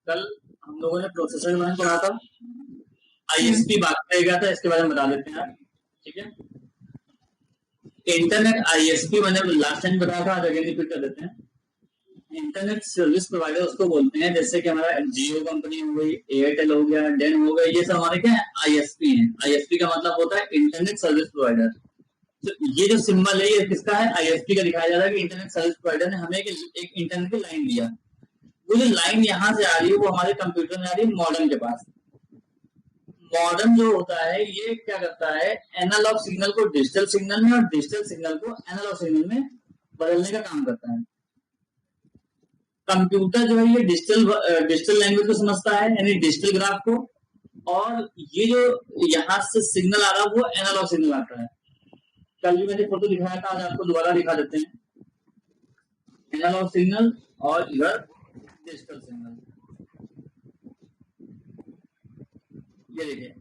कल हम लोगों ने प्रोसेसर के बारे में पढ़ा था, आईएसपी बात करेगा था, इसके बारे में बता देते हैं यार। ठीक है, इंटरनेट आईएसपी मैंने लास्ट टाइम बताया था, आज अगेन रिपीट कर देते हैं। इंटरनेट सर्विस प्रोवाइडर उसको बोलते हैं, जैसे कि हमारा जियो कंपनी हो गई, एयरटेल हो गया, डेन हो गया, ये सब हमारे क्या है, आईएसपी है। आईएसपी का मतलब होता है इंटरनेट सर्विस प्रोवाइडर। तो ये जो सिंबल है ये किसका है, आईएसपी का दिखाया जा रहा है कि इंटरनेट सर्विस प्रोवाइडर ने हमें एक इंटरनेट की लाइन दिया। वो जो लाइन यहाँ से आ रही है वो हमारे कंप्यूटर में आ रही है मॉडेम के पास। मॉडेम जो होता है ये क्या करता है, एनालॉग सिग्नल को डिजिटल सिग्नल में और डिजिटल सिग्नल को एनालॉग सिग्नल में बदलने का काम करता है। कंप्यूटर जो है ये डिजिटल लैंग्वेज को समझता है, यानी डिजिटल ग्राफ को, और ये जो यहाँ से सिग्नल आ रहा है वो एनालॉग सिग्नल आता है। कल भी मैंने फोटो दिखाया था, आज आपको दोबारा दिखा देते हैं। एनालॉग सिग्नल और इधर डिजिटल सिग्नल। ये देखिए,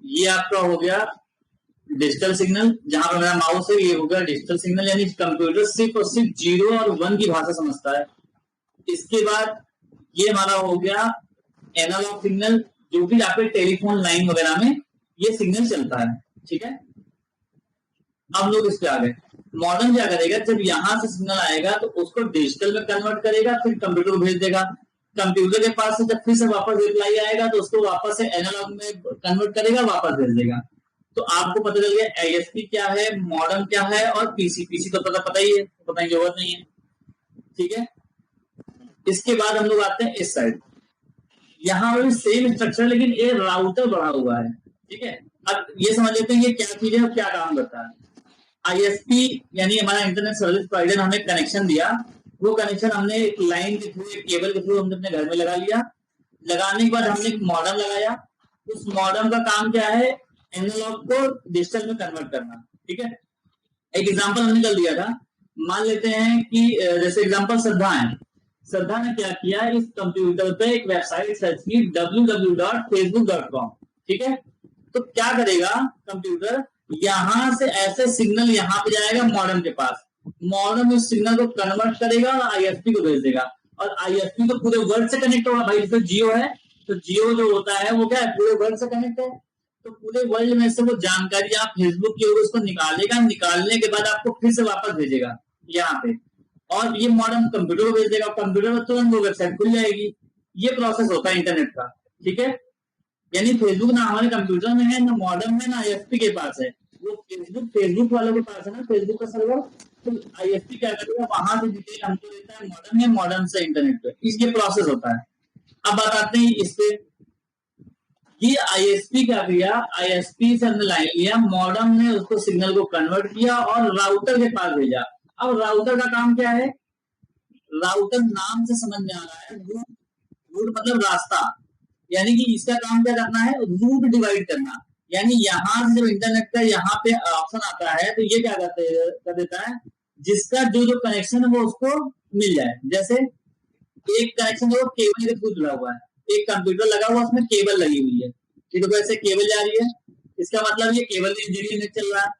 ये आपका हो गया डिजिटल सिग्नल, जहां पर मेरा माउस है ये हो गया डिजिटल सिग्नल, यानी कंप्यूटर सिर्फ और सिर्फ 0 और 1 की भाषा समझता है। इसके बाद ये हमारा हो गया एनालॉग सिग्नल, जो कि यहाँ पे टेलीफोन लाइन वगैरह में ये सिग्नल चलता है। ठीक है, अब लोग इस पे आ गए। मॉडर्न क्या करेगा, जब यहां से सिग्नल आएगा तो उसको डिजिटल में कन्वर्ट करेगा, फिर कंप्यूटर को भेज देगा। कंप्यूटर के पास से जब फिर से वापस रिप्लाई आएगा तो उसको वापस से एनालॉग में कन्वर्ट करेगा, वापस भेज देगा। तो आपको पता चल गया आईएसपी क्या है, मॉडर्न क्या है, और पीसी तो पता ही है, बताने की जरूरत नहीं है। ठीक है, इसके बाद हम लोग आते हैं इस साइड। यहाँ पर सेम स्ट्रक्चर, लेकिन ये राउटर बढ़ा हुआ है। ठीक है, अब ये समझ लेते हैं ये क्या चीज है और क्या काम करता है। आईएसपी यानी हमारा इंटरनेट सर्विस प्रोवाइडर ने हमें कनेक्शन दिया, वो कनेक्शन हमने एक लाइन के थ्रू, एक केबल के थ्रू हमने अपने घर में लगा लिया। लगाने के बाद हमने एक मॉडेम लगाया। उस मॉडेम का काम क्या है, एनालॉग को डिजिटल में कन्वर्ट करना। ठीक है, एक एग्जांपल हमने कर दिया था, मान लेते हैं कि जैसे एग्जांपल श्रद्धा है। श्रद्धा ने क्या किया, इस कंप्यूटर पे एक वेबसाइट सर्च की www.facebook.com। ठीक है, तो क्या करेगा कंप्यूटर, यहां से ऐसे सिग्नल यहां पे जाएगा मॉडेम के पास, मॉडेम इस सिग्नल को कन्वर्ट करेगा और आईएसपी को भेज देगा, और आईएसपी तो पूरे वर्ल्ड से कनेक्ट होगा भाई। जैसे जियो है तो जियो जो होता है वो क्या है, पूरे वर्ल्ड से कनेक्ट है। तो पूरे वर्ल्ड में से वो जानकारी आप फेसबुक की ओर उसको निकालेगा, निकालने के बाद आपको फिर से वापस भेजेगा यहाँ पे, और ये मॉडेम कंप्यूटर को भेज देगा, कंप्यूटर में तुरंत वो वेबसाइट खुल जाएगी। ये प्रोसेस होता है इंटरनेट का। ठीक है, यानी फेसबुक ना हमारे कंप्यूटर में है, ना मॉडेम में, ना आईएसपी के पास है, वो फेसबुक वालों के पास है ना, फेसबुक का सर्वर। तो आईएसपी क्या करेगा, वहां से डिटेल हमको देता है मॉडेम में, मॉडेम से इंटरनेट पे, इसके प्रोसेस होता है। अब बात आते हैं इस पे, ये आईएसपी क्या किया, आईएसपी से हमने लाइन लिया, मॉडेम ने उसको सिग्नल को कन्वर्ट किया और राउटर के पास भेजा। अब राउटर का काम क्या है, राउटर नाम से समझ में आ रहा है, रूट मतलब रास्ता, यानी कि इसका काम क्या करना है, रूट डिवाइड करना। यानी यहाँ से जब इंटरनेट का यहाँ पे ऑप्शन आता है तो ये क्या कर देता है, जिसका जो कनेक्शन है वो उसको मिल जाए। जैसे एक कनेक्शन है वो केबल के थ्रू जुड़ा हुआ है, एक कंप्यूटर लगा हुआ उसमें केबल लगी हुई है, ठीक है, वैसे केबल जा रही है, इसका मतलब ये केबल के जरिए नेट चल रहा है।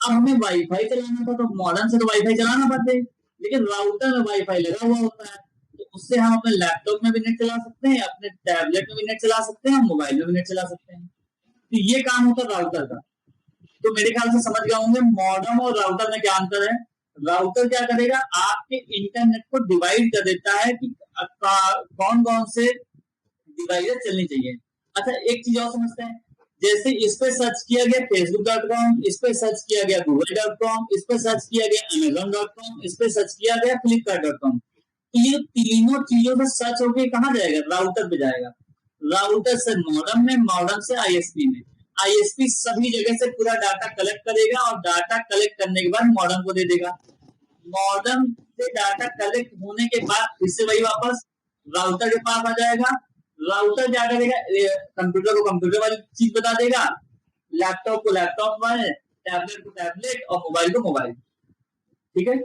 अब हमें वाईफाई चलाना था तो मॉडर्न से तो वाईफाई चलाना पड़ते, लेकिन राउटर में वाईफाई लगा हुआ होता है, तो उससे हम अपने लैपटॉप में भी नेट चला सकते हैं, अपने टैबलेट में भी नेट चला सकते हैं, मोबाइल में भी नेट चला सकते हैं। तो ये काम होता है राउटर का। तो मेरे ख्याल से समझ गए होंगे मॉडेम और राउटर में क्या अंतर है। राउटर क्या करेगा, आपके इंटरनेट को डिवाइड कर देता है कि कौन कौन से डिवाइस चलनी चाहिए। अच्छा, एक चीज और समझते हैं, जैसे इस पे सर्च किया गया facebook.com, इस पे सर्च किया गया google.com, इस पे सर्च किया गया amazon.com, इस पे सर्च किया गया flipkart.com, तो ये तीनों चीजों में सर्च होके कहाँ जाएगा, राउटर पे जाएगा। राउटर से मॉडेम में, मॉडेम से आईएसपी में, आईएसपी सभी जगह से पूरा डाटा कलेक्ट करेगा और डाटा कलेक्ट करने के बाद मॉडेम को दे देगा। मॉडेम से डाटा कलेक्ट होने के बाद फिर से वही वापस राउटर के पास आ जाएगा। राउटर क्या करेगा, कंप्यूटर को कंप्यूटर वाली चीज बता देगा, लैपटॉप को लैपटॉप वाले, टैबलेट को टैबलेट और मोबाइल को मोबाइल। ठीक है,